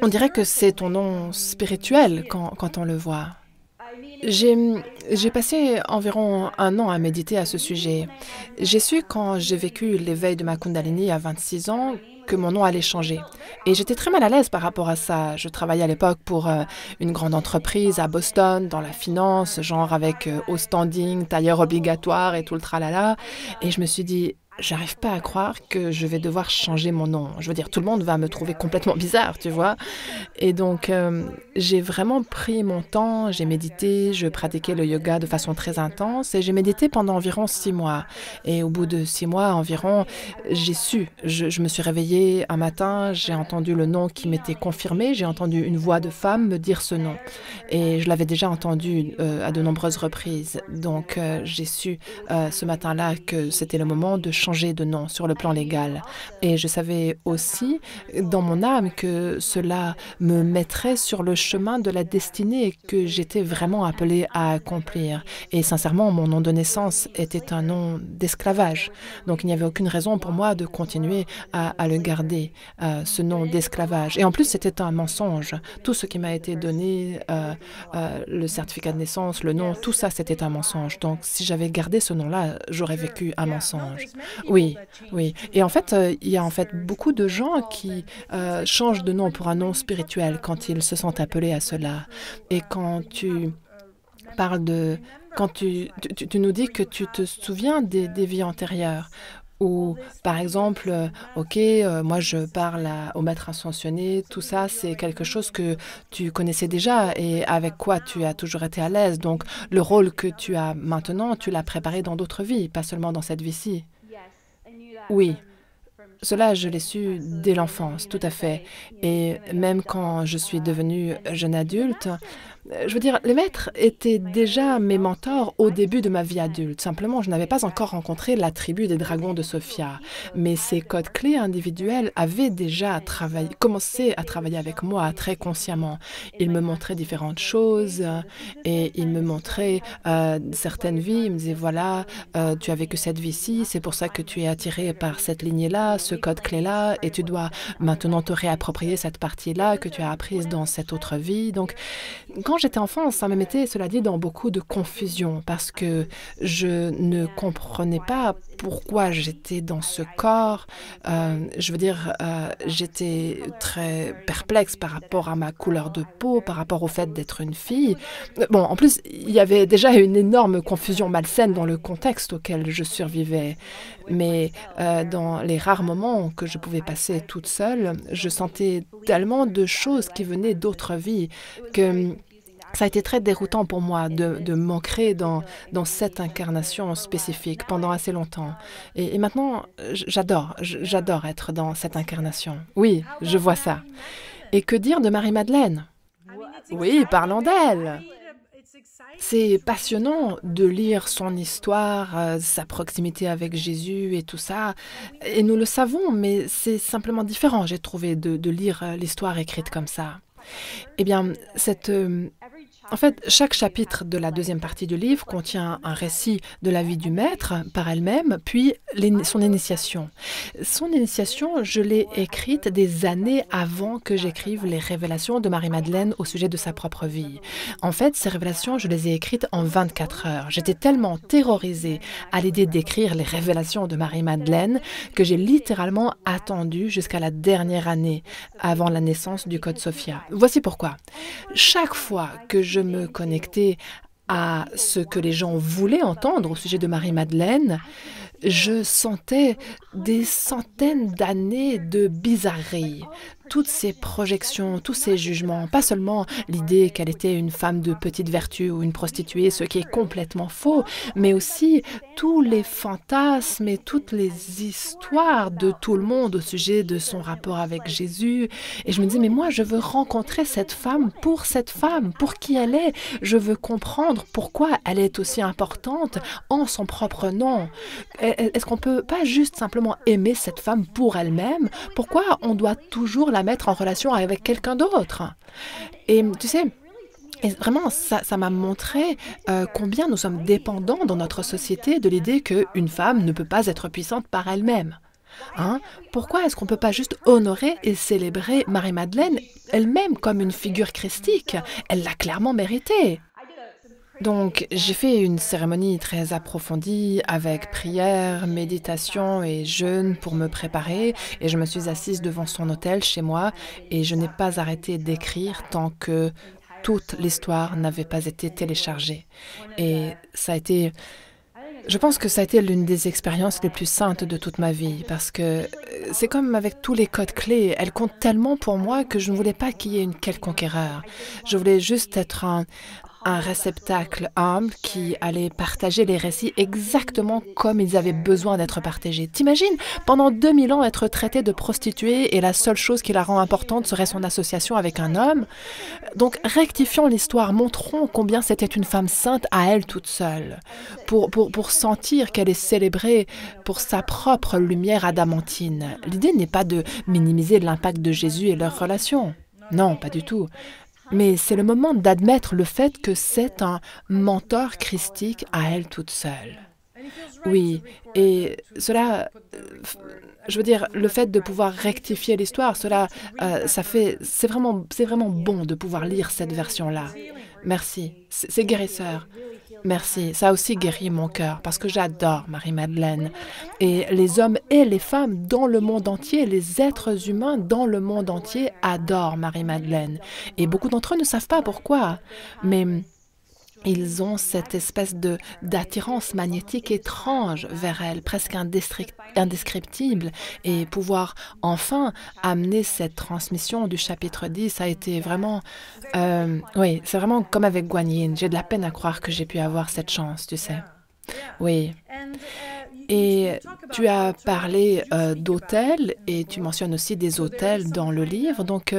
on dirait que c'est ton nom spirituel quand on le voit. J'ai passé environ 1 an à méditer à ce sujet. J'ai su quand j'ai vécu l'éveil de ma Kundalini à 26 ans que mon nom allait changer. Et j'étais très mal à l'aise par rapport à ça. Je travaillais à l'époque pour une grande entreprise à Boston, dans la finance, genre avec haut standing, tailleur obligatoire et tout le tralala. Et je me suis dit, j'arrive pas à croire que je vais devoir changer mon nom. Je veux dire, tout le monde va me trouver complètement bizarre, tu vois? Et donc, j'ai vraiment pris mon temps, j'ai médité, je pratiquais le yoga de façon très intense et j'ai médité pendant environ 6 mois. Et au bout de 6 mois environ, j'ai su. Je me suis réveillée un matin, j'ai entendu le nom qui m'était confirmé, j'ai entendu une voix de femme me dire ce nom. Et je l'avais déjà entendu, à de nombreuses reprises. Donc, j'ai su, ce matin-là que c'était le moment de changer de nom sur le plan légal. Et je savais aussi dans mon âme que cela me mettrait sur le chemin de la destinée que j'étais vraiment appelée à accomplir. Et sincèrement, mon nom de naissance était un nom d'esclavage. Donc, il n'y avait aucune raison pour moi de continuer à le garder, ce nom d'esclavage. Et en plus, c'était un mensonge. Tout ce qui m'a été donné, le certificat de naissance, le nom, tout ça, c'était un mensonge. Donc, si j'avais gardé ce nom-là, j'aurais vécu un mensonge. Oui, oui. Et en fait, il y a en fait beaucoup de gens qui changent de nom pour un nom spirituel quand ils se sont appelés à cela. Et quand tu parles de... Quand tu nous dis que tu te souviens des vies antérieures, ou par exemple, OK, moi je parle au maître ascensionné, tout ça c'est quelque chose que tu connaissais déjà et avec quoi tu as toujours été à l'aise. Donc le rôle que tu as maintenant, tu l'as préparé dans d'autres vies, pas seulement dans cette vie-ci. Oui. Cela, je l'ai su dès l'enfance, tout à fait. Et même quand je suis devenue jeune adulte, je veux dire, les maîtres étaient déjà mes mentors au début de ma vie adulte. Simplement, je n'avais pas encore rencontré la tribu des dragons de Sophia. Mais ces codes clés individuels avaient déjà commencé à travailler avec moi très consciemment. Ils me montraient différentes choses et ils me montraient certaines vies. Ils me disaient, voilà, tu as vécu cette vie-ci, c'est pour ça que tu es attiré par cette lignée-là, ce code clé-là, et tu dois maintenant te réapproprier cette partie-là que tu as apprise dans cette autre vie. Donc, quand j'étais enfant, ça me mettait, cela dit, dans beaucoup de confusion parce que je ne comprenais pas pourquoi j'étais dans ce corps. Je veux dire, j'étais très perplexe par rapport à ma couleur de peau, par rapport au fait d'être une fille. Bon, en plus, il y avait déjà une énorme confusion malsaine dans le contexte auquel je survivais. Mais dans les rares moments que je pouvais passer toute seule, je sentais tellement de choses qui venaient d'autres vies que ça a été très déroutant pour moi de m'ancrer dans cette incarnation spécifique pendant assez longtemps. Et maintenant, j'adore être dans cette incarnation. Oui, je vois ça. Et que dire de Marie-Madeleine? Oui, parlons d'elle. C'est passionnant de lire son histoire, sa proximité avec Jésus et tout ça. Et nous le savons, mais c'est simplement différent, j'ai trouvé, de lire l'histoire écrite comme ça. Eh bien, en fait, chaque chapitre de la deuxième partie du livre contient un récit de la vie du maître par elle-même, puis son initiation. Son initiation, je l'ai écrite des années avant que j'écrive les révélations de Marie-Madeleine au sujet de sa propre vie. En fait, ces révélations, je les ai écrites en 24 heures. J'étais tellement terrorisée à l'idée d'écrire les révélations de Marie-Madeleine que j'ai littéralement attendu jusqu'à la dernière année avant la naissance du Code Sophia. Voici pourquoi. Chaque fois que je me connectais à ce que les gens voulaient entendre au sujet de Marie-Madeleine, je sentais des centaines d'années de bizarreries. Toutes ces projections, tous ces jugements, pas seulement l'idée qu'elle était une femme de petite vertu ou une prostituée, ce qui est complètement faux, mais aussi tous les fantasmes et toutes les histoires de tout le monde au sujet de son rapport avec Jésus. Et je me dis, mais moi, je veux rencontrer cette femme, pour qui elle est. Je veux comprendre pourquoi elle est aussi importante en son propre nom. Est-ce qu'on peut pas juste simplement aimer cette femme pour elle-même? Pourquoi on doit toujours la mettre en relation avec quelqu'un d'autre? Et tu sais, et vraiment, ça m'a montré combien nous sommes dépendants dans notre société de l'idée qu'une femme ne peut pas être puissante par elle-même. Hein? Pourquoi est-ce qu'on ne peut pas juste honorer et célébrer Marie-Madeleine elle-même comme une figure christique? Elle l'a clairement mérité. Donc, j'ai fait une cérémonie très approfondie avec prière, méditation et jeûne pour me préparer et je me suis assise devant son autel chez moi et je n'ai pas arrêté d'écrire tant que toute l'histoire n'avait pas été téléchargée. Et ça a été Je pense que ça a été l'une des expériences les plus saintes de toute ma vie parce que c'est comme avec tous les codes clés, elles comptent tellement pour moi que je ne voulais pas qu'il y ait une quelconque erreur. Je voulais juste être un réceptacle humble qui allait partager les récits exactement comme ils avaient besoin d'être partagés. T'imagines, pendant 2000 ans, être traitée de prostituée et la seule chose qui la rend importante serait son association avec un homme? Donc, rectifions l'histoire, montrons combien c'était une femme sainte à elle toute seule, pour sentir qu'elle est célébrée pour sa propre lumière adamantine. L'idée n'est pas de minimiser l'impact de Jésus et leur relation. Non, pas du tout. Mais c'est le moment d'admettre le fait que c'est un mentor christique à elle toute seule. Oui, et cela, je veux dire, le fait de pouvoir rectifier l'histoire, c'est vraiment bon de pouvoir lire cette version-là. Merci, c'est guérisseur. Merci, ça a aussi guéri mon cœur parce que j'adore Marie-Madeleine. Et les hommes et les femmes dans le monde entier, les êtres humains dans le monde entier adorent Marie-Madeleine. Et beaucoup d'entre eux ne savent pas pourquoi, mais ils ont cette espèce d'attirance magnétique étrange vers elle, presque indescriptible. Et pouvoir enfin amener cette transmission du chapitre 10 a été vraiment... oui, c'est vraiment comme avec Guan Yin. J'ai de la peine à croire que j'ai pu avoir cette chance, tu sais. Oui. Et tu as parlé d'hôtels et tu mentionnes aussi des hôtels dans le livre. Donc,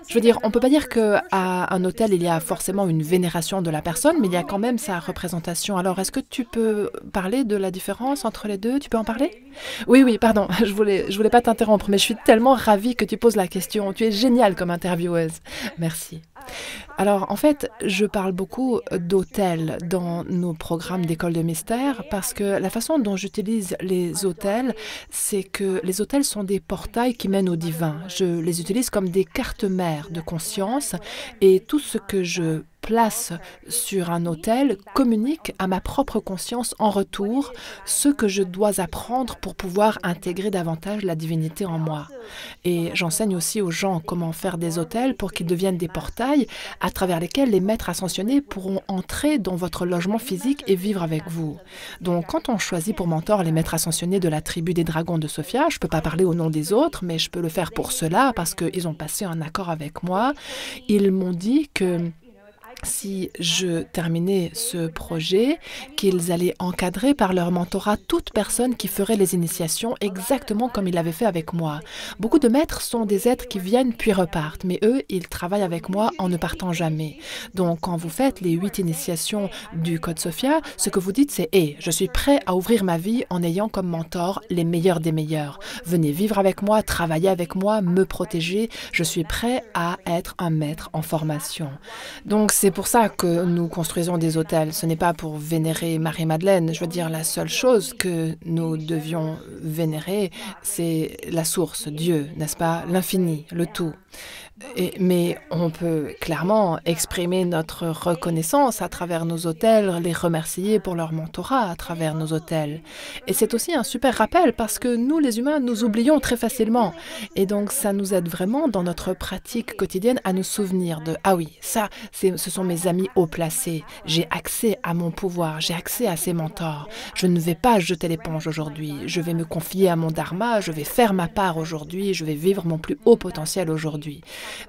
je veux dire, on ne peut pas dire qu'à un hôtel, il y a forcément une vénération de la personne, mais il y a quand même sa représentation. Alors, est-ce que tu peux parler de la différence entre les deux? Tu peux en parler? Oui, pardon, je voulais pas t'interrompre, mais je suis tellement ravie que tu poses la question. Tu es géniale comme intervieweuse. Merci. Alors, en fait, je parle beaucoup d'hôtels dans nos programmes d'école de mystère parce que la façon dont j'utilise les hôtels, c'est que les hôtels sont des portails qui mènent au divin. Je les utilise comme des cartes mères de conscience et tout ce que je place sur un autel communique à ma propre conscience en retour ce que je dois apprendre pour pouvoir intégrer davantage la divinité en moi. Et j'enseigne aussi aux gens comment faire des autels pour qu'ils deviennent des portails à travers lesquels les maîtres ascensionnés pourront entrer dans votre logement physique et vivre avec vous. Donc, quand on choisit pour mentor les maîtres ascensionnés de la tribu des dragons de Sophia, je ne peux pas parler au nom des autres, mais je peux le faire pour cela parce qu'ils ont passé un accord avec moi. Ils m'ont dit que si je terminais ce projet, qu'ils allaient encadrer par leur mentorat toute personne qui ferait les initiations exactement comme ils l'avaient fait avec moi. Beaucoup de maîtres sont des êtres qui viennent puis repartent, mais eux, ils travaillent avec moi en ne partant jamais. Donc, quand vous faites les 8 initiations du Code Sophia, ce que vous dites, c'est « Hey, je suis prêt à ouvrir ma vie en ayant comme mentor les meilleurs des meilleurs. Venez vivre avec moi, travailler avec moi, me protéger. Je suis prêt à être un maître en formation. » Donc, c'est pour ça que nous construisons des hôtels. Ce n'est pas pour vénérer Marie-Madeleine. Je veux dire, la seule chose que nous devions vénérer, c'est la source, Dieu, n'est-ce pas? L'infini, le tout. Mais on peut clairement exprimer notre reconnaissance à travers nos hôtels, les remercier pour leur mentorat à travers nos hôtels. Et c'est aussi un super rappel parce que nous, les humains, nous oublions très facilement. Et donc, ça nous aide vraiment dans notre pratique quotidienne à nous souvenir de « Ah oui, ça, ce sont mes amis haut placés. J'ai accès à mon pouvoir, j'ai accès à ces mentors. Je ne vais pas jeter l'éponge aujourd'hui. Je vais me confier à mon dharma, je vais faire ma part aujourd'hui, je vais vivre mon plus haut potentiel aujourd'hui. »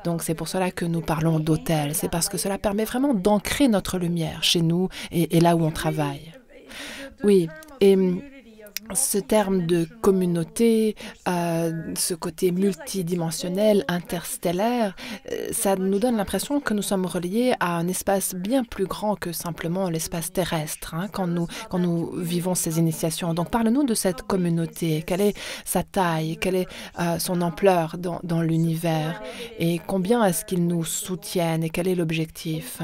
Donc, c'est pour cela que nous parlons d'hôtel. C'est parce que cela permet vraiment d'ancrer notre lumière chez nous et là où on travaille. Oui, et ce terme de communauté, ce côté multidimensionnel, interstellaire, ça nous donne l'impression que nous sommes reliés à un espace bien plus grand que simplement l'espace terrestre, hein, quand nous vivons ces initiations. Donc, parle-nous de cette communauté. Quelle est sa taille? Quelle est son ampleur dans l'univers? Et combien est-ce qu'ils nous soutiennent? Et quel est l'objectif?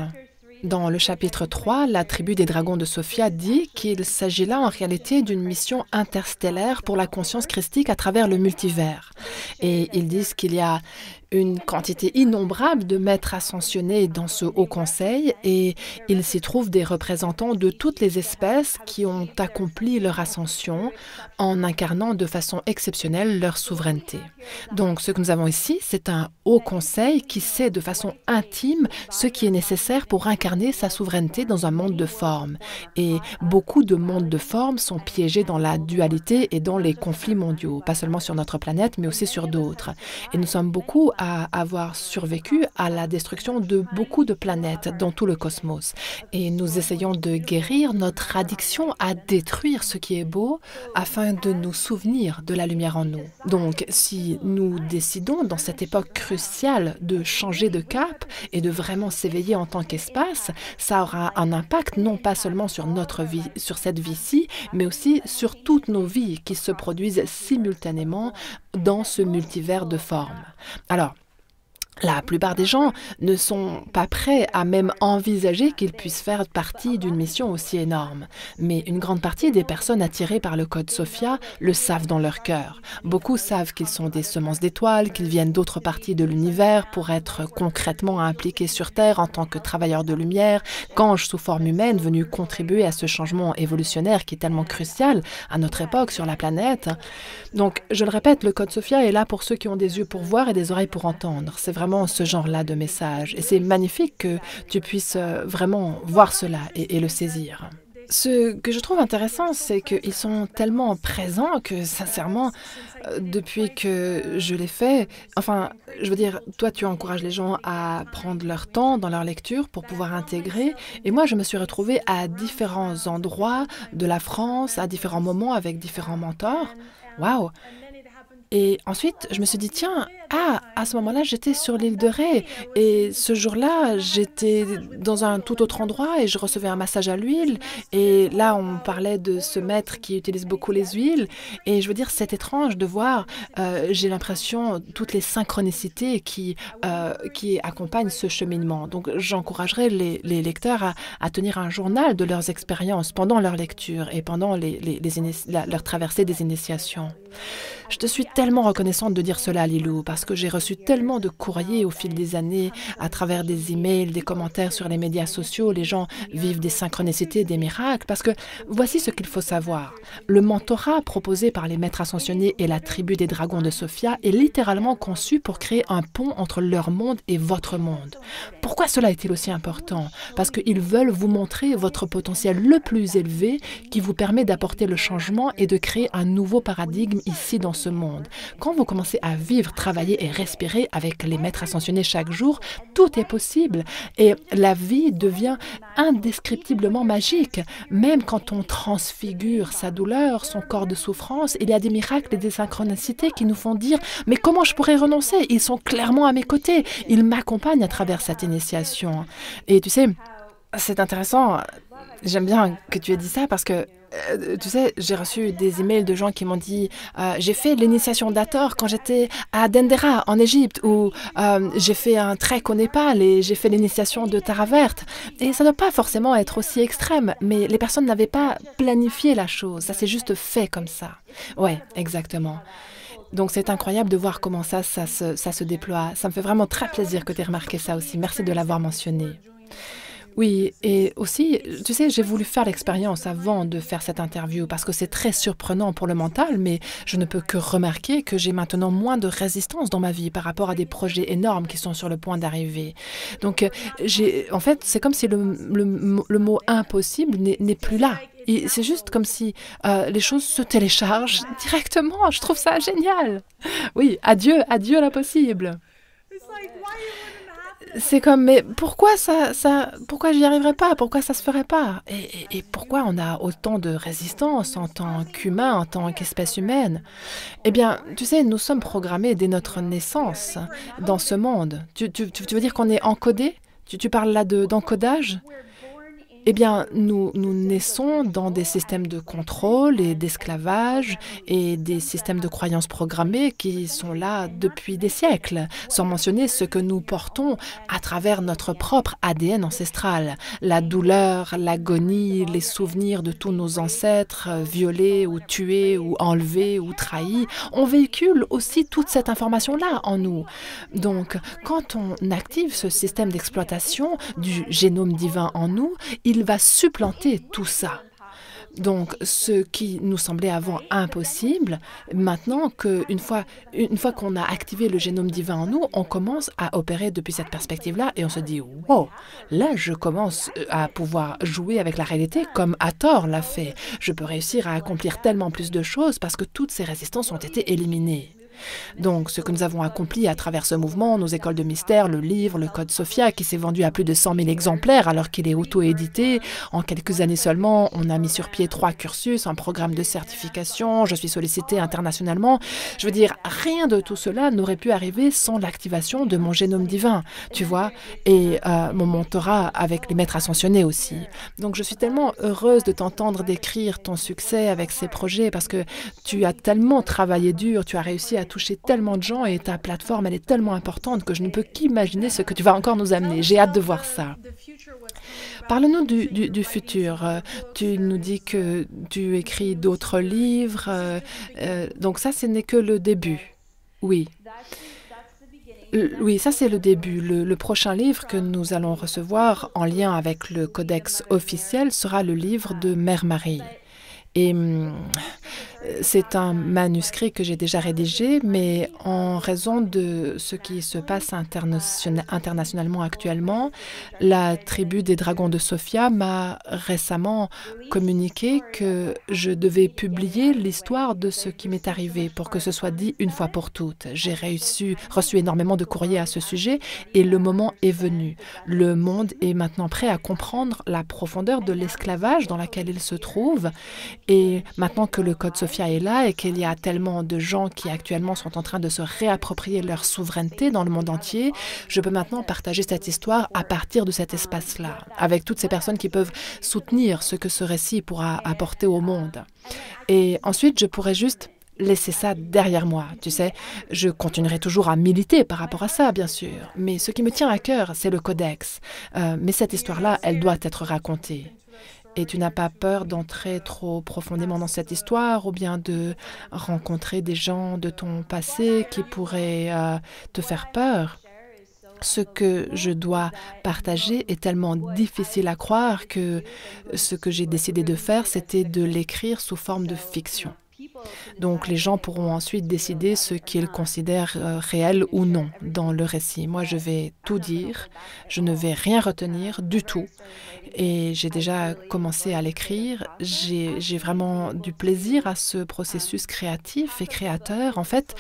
Dans le chapitre 3, la tribu des dragons de Sophia dit qu'il s'agit là en réalité d'une mission interstellaire pour la conscience christique à travers le multivers. Et ils disent qu'il y a une quantité innombrable de maîtres ascensionnés dans ce haut conseil et il s'y trouve des représentants de toutes les espèces qui ont accompli leur ascension en incarnant de façon exceptionnelle leur souveraineté. Donc ce que nous avons ici, c'est un haut conseil qui sait de façon intime ce qui est nécessaire pour incarner sa souveraineté dans un monde de forme. Et beaucoup de mondes de forme sont piégés dans la dualité et dans les conflits mondiaux, pas seulement sur notre planète, mais aussi sur d'autres. Et nous sommes beaucoup à avoir survécu à la destruction de beaucoup de planètes dans tout le cosmos. Et nous essayons de guérir notre addiction à détruire ce qui est beau afin de nous souvenir de la lumière en nous. Donc, si nous décidons dans cette époque cruciale de changer de cap et de vraiment s'éveiller en tant qu'espace, ça aura un impact non pas seulement sur notre vie, sur cette vie-ci, mais aussi sur toutes nos vies qui se produisent simultanément dans ce multivers de formes. Alors, la plupart des gens ne sont pas prêts à même envisager qu'ils puissent faire partie d'une mission aussi énorme. Mais une grande partie des personnes attirées par le Code Sophia le savent dans leur cœur. Beaucoup savent qu'ils sont des semences d'étoiles, qu'ils viennent d'autres parties de l'univers pour être concrètement impliqués sur Terre en tant que travailleurs de lumière, qu'anges sous forme humaine venus contribuer à ce changement évolutionnaire qui est tellement crucial à notre époque sur la planète. Donc, je le répète, le Code Sophia est là pour ceux qui ont des yeux pour voir et des oreilles pour entendre. C'est vraiment ce genre-là de message. Et c'est magnifique que tu puisses vraiment voir cela et le saisir. Ce que je trouve intéressant, c'est qu'ils sont tellement présents que, sincèrement, depuis que je l'ai fait, enfin, je veux dire, toi, tu encourages les gens à prendre leur temps dans leur lecture pour pouvoir intégrer. Et moi, je me suis retrouvée à différents endroits de la France, à différents moments avec différents mentors. Waouh! Et ensuite, je me suis dit, tiens, à ce moment-là, j'étais sur l'île de Ré. Et ce jour-là, j'étais dans un tout autre endroit et je recevais un massage à l'huile. Et là, on parlait de ce maître qui utilise beaucoup les huiles. Et je veux dire, c'est étrange de voir, j'ai l'impression, toutes les synchronicités qui accompagnent ce cheminement. Donc, j'encouragerais les lecteurs à tenir un journal de leurs expériences pendant leur lecture et pendant leur traversée des initiations. Je te suis tellement reconnaissante de dire cela, Lilou, parce que j'ai reçu tellement de courriers au fil des années, à travers des emails, des commentaires sur les médias sociaux. Les gens vivent des synchronicités, des miracles, parce que voici ce qu'il faut savoir. Le mentorat proposé par les maîtres ascensionnés et la tribu des dragons de Sophia est littéralement conçu pour créer un pont entre leur monde et votre monde. Pourquoi cela est-il aussi important? Parce qu'ils veulent vous montrer votre potentiel le plus élevé qui vous permet d'apporter le changement et de créer un nouveau paradigme ici dans ce monde. Quand vous commencez à vivre, travailler et respirer avec les maîtres ascensionnés chaque jour, tout est possible et la vie devient indescriptiblement magique. Même quand on transfigure sa douleur, son corps de souffrance, il y a des miracles et des synchronicités qui nous font dire « Mais comment je pourrais renoncer? Ils sont clairement à mes côtés. Ils m'accompagnent à travers cette initiation. » Et tu sais, c'est intéressant. J'aime bien que tu aies dit ça parce que tu sais, j'ai reçu des emails de gens qui m'ont dit j'ai fait l'initiation d'Hathor quand j'étais à Dendera en Égypte ou j'ai fait un trek au Népal et j'ai fait l'initiation de Tara Verte. Et ça ne doit pas forcément être aussi extrême, mais les personnes n'avaient pas planifié la chose. Ça s'est juste fait comme ça. Ouais, exactement. Donc c'est incroyable de voir comment ça se déploie. Ça me fait vraiment très plaisir que tu aies remarqué ça aussi. Merci de l'avoir mentionné. Oui, et aussi, tu sais, j'ai voulu faire l'expérience avant de faire cette interview parce que c'est très surprenant pour le mental, mais je ne peux que remarquer que j'ai maintenant moins de résistance dans ma vie par rapport à des projets énormes qui sont sur le point d'arriver. Donc, en fait, c'est comme si le mot impossible n'est plus là. C'est juste comme si les choses se téléchargent directement. Je trouve ça génial. Oui, adieu l'impossible. C'est comme, mais pourquoi pourquoi j'y arriverais pas? Pourquoi ça se ferait pas? Et pourquoi on a autant de résistance en tant qu'humain, en tant qu'espèce humaine? Eh bien, tu sais, nous sommes programmés dès notre naissance dans ce monde. Tu veux dire qu'on est encodé? Tu parles là d'encodage? Eh bien, nous naissons dans des systèmes de contrôle et d'esclavage et des systèmes de croyances programmées qui sont là depuis des siècles, sans mentionner ce que nous portons à travers notre propre ADN ancestral. La douleur, l'agonie, les souvenirs de tous nos ancêtres violés ou tués ou enlevés ou trahis. On véhicule aussi toute cette information-là en nous. Donc, quand on active ce système d'exploitation du génome divin en nous, il va supplanter tout ça. Donc, ce qui nous semblait avant impossible, maintenant qu'une fois qu'on a activé le génome divin en nous, on commence à opérer depuis cette perspective-là et on se dit « Wow, là, je commence à pouvoir jouer avec la réalité comme Hathor l'a fait. Je peux réussir à accomplir tellement plus de choses parce que toutes ces résistances ont été éliminées. » Donc, ce que nous avons accompli à travers ce mouvement, nos écoles de mystère, le livre, le Code Sophia, qui s'est vendu à plus de 100 000 exemplaires alors qu'il est auto-édité. En quelques années seulement, on a mis sur pied 3 cursus, un programme de certification, je suis sollicitée internationalement. Je veux dire, rien de tout cela n'aurait pu arriver sans l'activation de mon génome divin, tu vois, et mon mentorat avec les maîtres ascensionnés aussi. Donc, je suis tellement heureuse de t'entendre décrire ton succès avec ces projets parce que tu as tellement travaillé dur, tu as réussi à toucher tellement de gens et ta plateforme, elle est tellement importante que je ne peux qu'imaginer ce que tu vas encore nous amener. J'ai hâte de voir ça. Parle-nous du futur. Tu nous dis que tu écris d'autres livres. Donc ça, ce n'est que le début. Oui. Oui, ça c'est le début. Le prochain livre que nous allons recevoir en lien avec le codex officiel sera le livre de Mère Marie. Et c'est un manuscrit que j'ai déjà rédigé, mais en raison de ce qui se passe internationalement actuellement, la tribu des dragons de Sophia m'a récemment communiqué que je devais publier l'histoire de ce qui m'est arrivé pour que ce soit dit une fois pour toutes. J'ai reçu énormément de courriers à ce sujet et le moment est venu. Le monde est maintenant prêt à comprendre la profondeur de l'esclavage dans laquelle il se trouve. Et maintenant que le Code Sophia est là et qu'il y a tellement de gens qui actuellement sont en train de se réapproprier leur souveraineté dans le monde entier, je peux maintenant partager cette histoire à partir de cet espace-là, avec toutes ces personnes qui peuvent soutenir ce que ce récit pourra apporter au monde. Et ensuite, je pourrais juste laisser ça derrière moi, tu sais. Je continuerai toujours à militer par rapport à ça, bien sûr. Mais ce qui me tient à cœur, c'est le codex. Mais cette histoire-là, elle doit être racontée. Et tu n'as pas peur d'entrer trop profondément dans cette histoire ou bien de rencontrer des gens de ton passé qui pourraient te faire peur? Ce que je dois partager est tellement difficile à croire que ce que j'ai décidé de faire, c'était de l'écrire sous forme de fiction. Donc, les gens pourront ensuite décider ce qu'ils considèrent réel ou non dans le récit. Moi, je vais tout dire, je ne vais rien retenir du tout. Et j'ai déjà commencé à l'écrire. J'ai vraiment du plaisir à ce processus créatif et créateur. En fait,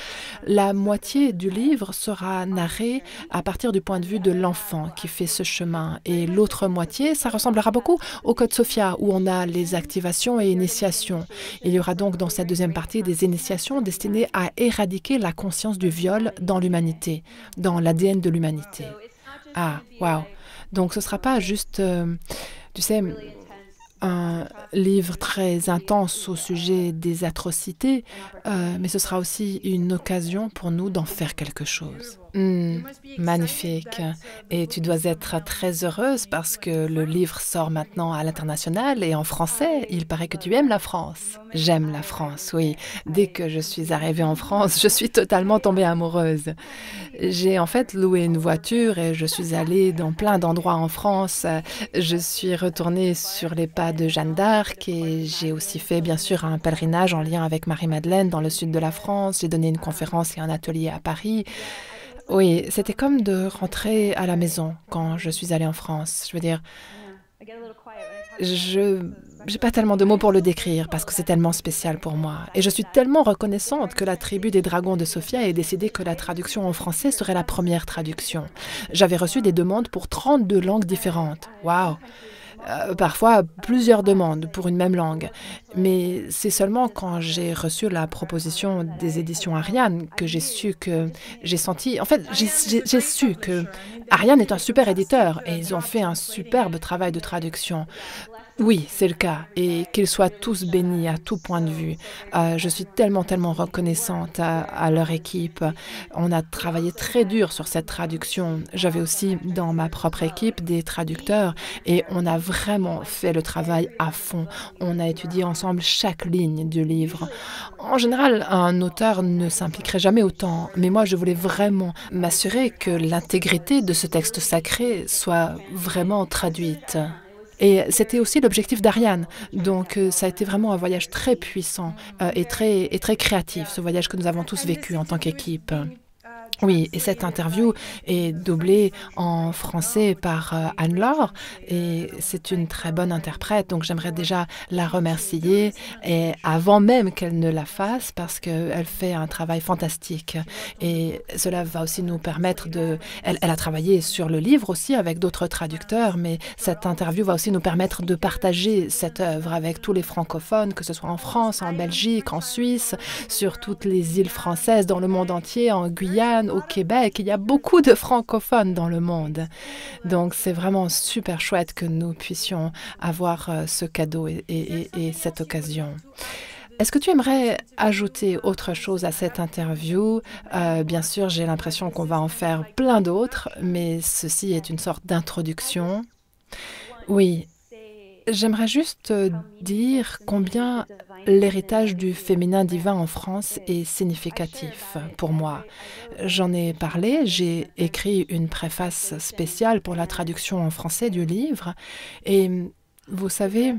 la moitié du livre sera narrée à partir du point de vue de l'enfant qui fait ce chemin. Et l'autre moitié, ça ressemblera beaucoup au Code Sophia, où on a les activations et initiations. Il y aura donc dans cette deuxième partie des initiations destinées à éradiquer la conscience du viol dans l'humanité, dans l'ADN de l'humanité. Ah, wow! Donc ce ne sera pas juste, tu sais, un livre très intense au sujet des atrocités, mais ce sera aussi une occasion pour nous d'en faire quelque chose. Magnifique. Et tu dois être très heureuse parce que le livre sort maintenant à l'international et en français. Il paraît que tu aimes la France. J'aime la France, oui. Dès que je suis arrivée en France, je suis totalement tombée amoureuse. J'ai en fait loué une voiture et je suis allée dans plein d'endroits en France. Je suis retournée sur les pas de Jeanne d'Arc et j'ai aussi fait bien sûr un pèlerinage en lien avec Marie-Madeleine dans le sud de la France. J'ai donné une conférence et un atelier à Paris. Oui, c'était comme de rentrer à la maison quand je suis allée en France. Je veux dire, je j'ai pas tellement de mots pour le décrire parce que c'est tellement spécial pour moi. Et je suis tellement reconnaissante que la tribu des dragons de Sofia ait décidé que la traduction en français serait la première traduction. J'avais reçu des demandes pour 32 langues différentes. Waouh! Parfois plusieurs demandes pour une même langue. Mais c'est seulement quand j'ai reçu la proposition des éditions Ariane que j'ai senti, en fait, j'ai su que Ariane est un super éditeur et ils ont fait un superbe travail de traduction. Oui, c'est le cas, et qu'ils soient tous bénis à tout point de vue. Je suis tellement, tellement reconnaissante à leur équipe. On a travaillé très dur sur cette traduction. J'avais aussi dans ma propre équipe des traducteurs et on a vraiment fait le travail à fond. On a étudié ensemble chaque ligne du livre. En général, un auteur ne s'impliquerait jamais autant, mais moi, je voulais vraiment m'assurer que l'intégrité de ce texte sacré soit vraiment traduite. Et c'était aussi l'objectif d'Ariane. Donc, ça a été vraiment un voyage très puissant et très créatif, ce voyage que nous avons tous vécu en tant qu'équipe. Oui, et cette interview est doublée en français par Anne-Laure et c'est une très bonne interprète, donc j'aimerais déjà la remercier et avant même qu'elle ne la fasse parce qu'elle fait un travail fantastique et cela va aussi nous permettre Elle a travaillé sur le livre aussi avec d'autres traducteurs, mais cette interview va aussi nous permettre de partager cette œuvre avec tous les francophones, que ce soit en France, en Belgique, en Suisse, sur toutes les îles françaises, dans le monde entier, en Guyane, au Québec. Il y a beaucoup de francophones dans le monde. Donc, c'est vraiment super chouette que nous puissions avoir ce cadeau et cette occasion. Est-ce que tu aimerais ajouter autre chose à cette interview? Bien sûr, j'ai l'impression qu'on va en faire plein d'autres, mais ceci est une sorte d'introduction. Oui. J'aimerais juste dire combien l'héritage du féminin divin en France est significatif pour moi. J'en ai parlé, j'ai écrit une préface spéciale pour la traduction en français du livre et vous savez,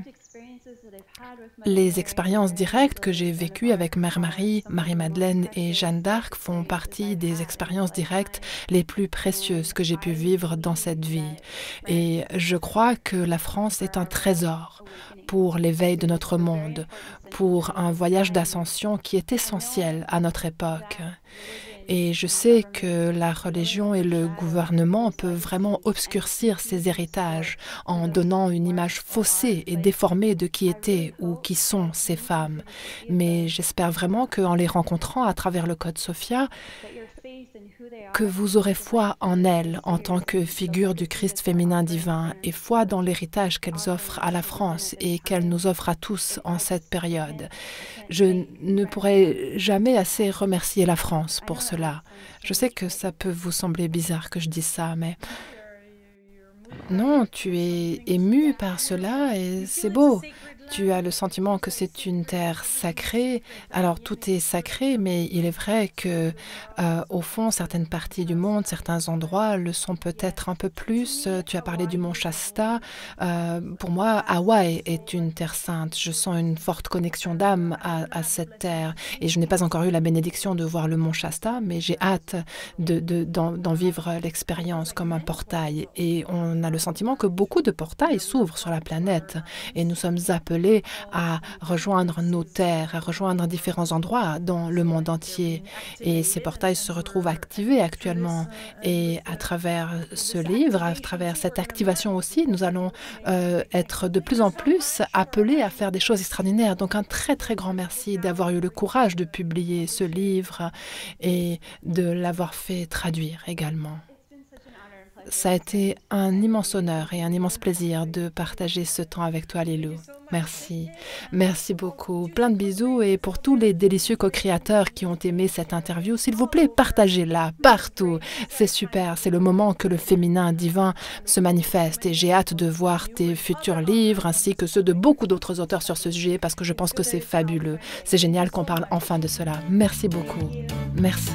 les expériences directes que j'ai vécues avec Mère Marie, Marie-Madeleine et Jeanne d'Arc font partie des expériences directes les plus précieuses que j'ai pu vivre dans cette vie. Et je crois que la France est un trésor pour l'éveil de notre monde, pour un voyage d'ascension qui est essentiel à notre époque. Et je sais que la religion et le gouvernement peuvent vraiment obscurcir ces héritages en donnant une image faussée et déformée de qui étaient ou qui sont ces femmes. Mais j'espère vraiment qu'en les rencontrant à travers le Code Sophia, que vous aurez foi en elles en tant que figure du Christ féminin divin et foi dans l'héritage qu'elles offrent à la France et qu'elles nous offrent à tous en cette période. Je ne pourrai jamais assez remercier la France pour cela. Je sais que ça peut vous sembler bizarre que je dise ça, mais non, tu es ému par cela et c'est beau. Tu as le sentiment que c'est une terre sacrée. Alors tout est sacré, mais il est vrai que, au fond, certaines parties du monde, certains endroits le sont peut-être un peu plus. Tu as parlé du mont Shasta. Pour moi, Hawaï est une terre sainte. Je sens une forte connexion d'âme à cette terre. Et je n'ai pas encore eu la bénédiction de voir le mont Shasta, mais j'ai hâte d'en vivre l'expérience comme un portail. Et on a le sentiment que beaucoup de portails s'ouvrent sur la planète. Et nous sommes appelés à rejoindre nos terres, à rejoindre différents endroits dans le monde entier. Et ces portails se retrouvent activés actuellement. Et à travers ce livre, à travers cette activation aussi, nous allons être de plus en plus appelés à faire des choses extraordinaires. Donc un très très grand merci d'avoir eu le courage de publier ce livre et de l'avoir fait traduire également. Ça a été un immense honneur et un immense plaisir de partager ce temps avec toi, Lilou. Merci. Merci beaucoup. Plein de bisous et pour tous les délicieux co-créateurs qui ont aimé cette interview, s'il vous plaît, partagez-la partout. C'est super. C'est le moment que le féminin divin se manifeste et j'ai hâte de voir tes futurs livres ainsi que ceux de beaucoup d'autres auteurs sur ce sujet parce que je pense que c'est fabuleux. C'est génial qu'on parle enfin de cela. Merci beaucoup. Merci.